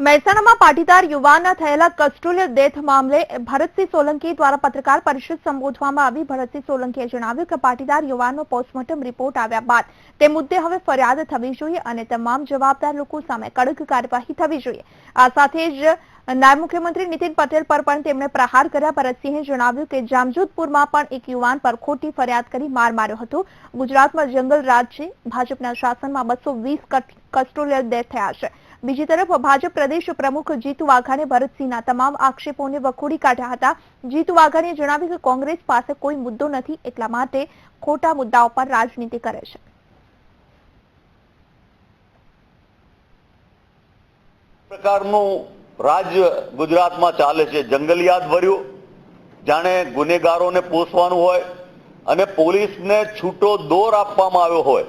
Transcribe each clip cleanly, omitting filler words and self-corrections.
મહેસાણામાં પાટીદાર યુવાનના થયેલા custodial death મામલે ભરતસિંહ સોલંકી દ્વારા પત્રકાર પરિષદ સંબોધવામાં આવી. ભરતસિંહ સોલંકીએ જણાવ્યું કે પાટીદાર યુવાનનો પોસ્ટમોર્ટમ રિપોર્ટ આવ્યા બાદ તે મુદ્દે હવે ફરિયાદ થવી જોઈએ અને તમામ જવાબદાર લોકો સામે કડક કાર્યવાહી થવી જોઈએ. આ સાથે જ નાયબ મુખ્યમંત્રી નીતિન પટેલ પર પણ તેમણે પ્રહાર કર્યા. ભરતસિંહે જણાવ્યું કે જામજોધપુરમાં પણ એક યુવાન પર ખોટી ફરિયાદ કરી માર માર્યો હતો. ગુજરાતમાં જંગલ રાજ છે. ભાજપના શાસનમાં 220 કસ્ટોડિયલ ડેથ થયા છે. બીજી તરફ ભાજપ પ્રદેશ પ્રમુખ જીતુ વાઘાણીએ ભરતસિંહના તમામ આક્ષેપોને વખોડી કાઢ્યા હતા. જીતુ વાઘાણીએ જણાવ્યું કે કોંગ્રેસ પાસે કોઈ મુદ્દો નથી, એટલા માટે ખોટા મુદ્દાઓ પર રાજનીતિ કરે છે. પ્રકારનું રાજ્ય ગુજરાતમાં ચાલે છે, જંગલિયાત ભર્યું, જાણે ગુનેગારોને પોષવાનું હોય અને પોલીસને છૂટો દોર આપવામાં આવ્યો હોય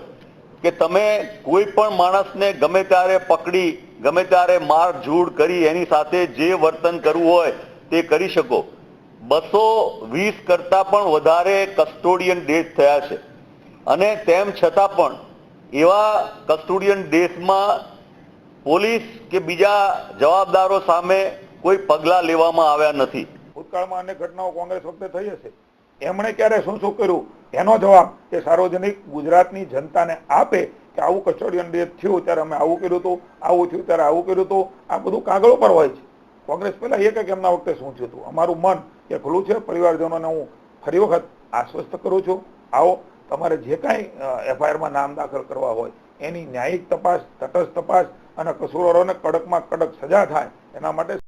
કે તમે કોઈ પણ માણસને ગમે ત્યારે પકડી ગમે ત્યારે માર ઝૂડ કરી એની સાથે જે વર્તન કરવું હોય તે કરી શકો. 220 કરતા પણ વધારે કસ્ટોડિયન ડેથ થયા છે અને તેમ છતાં પણ એવા કસ્ટોડિયન ડેથમાં પોલીસ કે બીજા જવાબદારો સામે કોઈ પગલાં લેવામાં આવ્યા નથી. ભૂતકાળમાં અનેક ઘટનાઓ કોંગ્રેસ વખતે થઈ હશે. એમણે ક્યારે શું શું કર્યું એનો જવાબ એ સાર્વજનિક ગુજરાતની જનતાને આપે કે આવું કસ્ટોડિયન ડેથ થયું ત્યારે અમે આવું કર્યું હતું, આવું થયું ત્યારે આવું કર્યું હતું. આ બધું કાગળો પર હોય છે. કોંગ્રેસ પહેલા એક એમના વખતે શું થયું હતું. અમારું મન એ ખુલ્લું છે. પરિવારજનોને હું ફરી વખત આશ્વસ્ત કરું છું. આવો તમારે જે કાંઈ એફઆઈઆરમાં નામ દાખલ કરવા હોય એની ન્યાયિક તપાસ, તટસ્થ તપાસ અને કસૂરવારોને કડકમાં કડક સજા થાય એના માટે